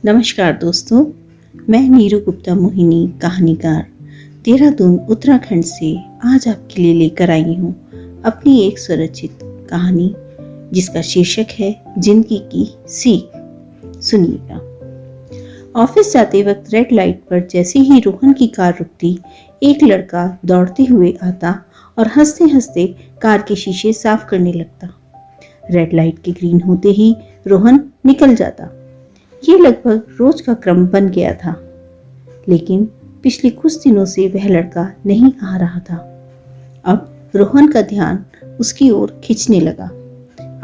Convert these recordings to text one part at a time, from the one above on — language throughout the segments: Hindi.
नमस्कार दोस्तों, मैं नीरू गुप्ता मोहिनी कहानीकार देहरादून उत्तराखंड से आज आपके लिए लेकर आई हूँ अपनी एक स्वरचित कहानी जिसका शीर्षक है जिंदगी की सीख। सुनिएगा। ऑफिस जाते वक्त रेड लाइट पर जैसे ही रोहन की कार रुकती, एक लड़का दौड़ते हुए आता और हंसते हंसते कार के शीशे साफ करने लगता। रेड लाइट के ग्रीन होते ही रोहन निकल जाता। ये लगभग रोज का क्रम बन गया था, लेकिन पिछले कुछ दिनों से वह लड़का नहीं आ रहा था। अब रोहन का ध्यान उसकी ओर खींचने लगा।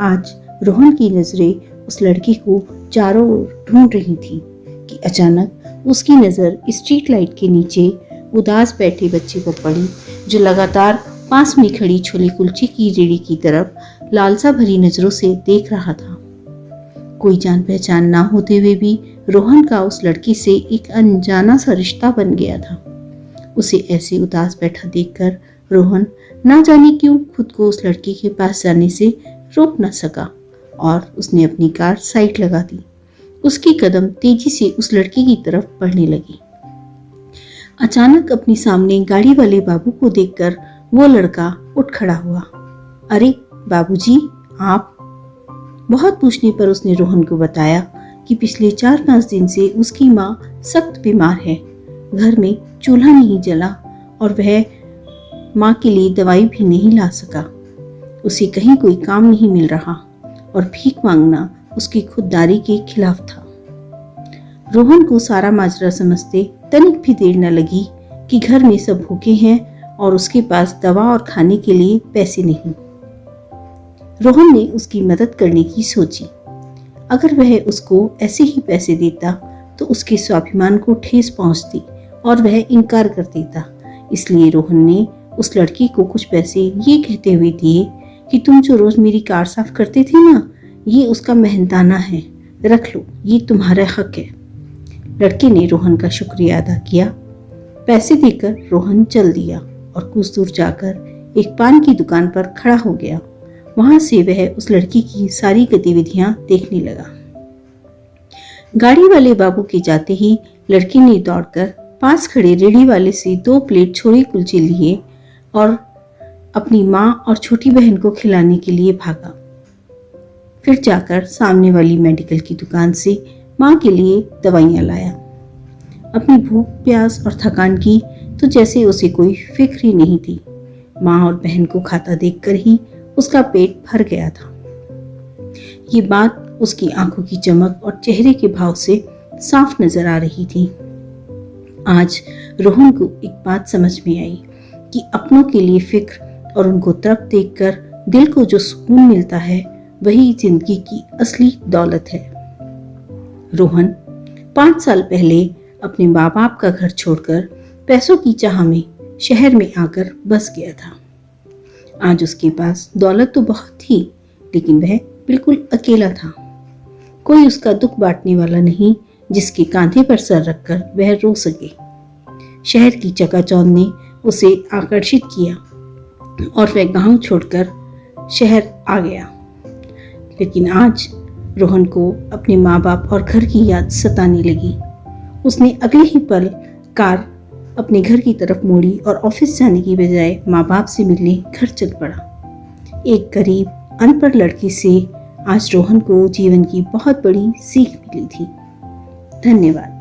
आज रोहन की नजरें उस लड़के को चारों ओर ढूंढ रही थी कि अचानक उसकी नजर स्ट्रीट लाइट के नीचे उदास बैठे बच्चे पर पड़ी, जो लगातार पास में खड़ी छोले कुलचे की रेड़ी की तरफ लालसा भरी नजरों से देख रहा था। कोई जान पहचान ना होते हुए भी रोहन का उस लड़की से एक अनजाना सा रिश्ता बन गया था। उसे ऐसे उदास बैठा देखकर रोहन ना जाने क्यों खुद को उस लड़की के पास जाने से रोक न सका और उसने अपनी कार साइड लगा दी। उसकी कदम तेजी से उस लड़की की तरफ बढ़ने लगी। अचानक अपने सामने गाड़ी वाले बाबू को देखकर वो लड़का उठ खड़ा हुआ। अरे बाबूजी, आप? बहुत पूछने पर उसने रोहन को बताया कि पिछले 4-5 दिन से उसकी माँ सख्त बीमार है। घर में चूल्हा नहीं जला और वह माँ के लिए दवाई भी नहीं ला सका। उसे कहीं कोई काम नहीं मिल रहा और भीख मांगना उसकी खुददारी के खिलाफ था। रोहन को सारा माजरा समझते तनिक भी देर न लगी कि घर में सब भूखे हैं और उसके पास दवा और खाने के लिए पैसे नहीं। रोहन ने उसकी मदद करने की सोची। अगर वह उसको ऐसे ही पैसे देता तो उसके स्वाभिमान को ठेस पहुंचती और वह इनकार कर देता। इसलिए रोहन ने उस लड़की को कुछ पैसे ये कहते हुए दिए कि तुम जो रोज मेरी कार साफ करते थे ना, ये उसका मेहनताना है, रख लो, ये तुम्हारा हक है। लड़के ने रोहन का शुक्रिया अदा किया। पैसे देकर रोहन चल दिया और कुछ दूर जाकर एक पान की दुकान पर खड़ा हो गया। वहां से वह उस लड़की की सारी गतिविधियां देखने लगा। गाड़ी वाले बाबू के जाते ही लड़की ने दौड़कर पास खड़े रेड़ी वाले से 2 प्लेट छोले कुलचे लिए और अपनी माँ और छोटी बहन को खिलाने के लिए भागा। फिर जाकर सामने वाली मेडिकल की दुकान से माँ के लिए दवाइयाँ लाया। अपनी भूख, प्यास और थकान की तो जैसे उसे कोई फिक्र ही नहीं थी। माँ और बहन को खाता देखकर ही उसका पेट भर गया था। ये बात उसकी आंखों की चमक और चेहरे के भाव से साफ नजर आ रही थी। आज रोहन को एक बात समझ में आई कि अपनों के लिए फिक्र और उनको तड़प देखकर दिल को जो सुकून मिलता है, वही जिंदगी की असली दौलत है। रोहन 5 साल पहले अपने माँ बाप का घर छोड़कर पैसों की चाह में शहर में आकर बस गया था। आज उसके पास दौलत तो बहुत थी, लेकिन वह बिल्कुल अकेला था। कोई उसका दुख बांटने वाला नहीं, जिसके कांधे पर सर रखकर वह रो सके। शहर की चकाचौंध ने उसे आकर्षित किया और वह गांव छोड़कर शहर आ गया। लेकिन आज रोहन को अपने माँ बाप और घर की याद सताने लगी। उसने अगले ही पल कार अपने घर की तरफ मोड़ी और ऑफिस जाने की बजाय माँ बाप से मिलने घर चल पड़ा। एक गरीब अनपढ़ लड़की से आज रोहन को जीवन की बहुत बड़ी सीख मिली थी। धन्यवाद।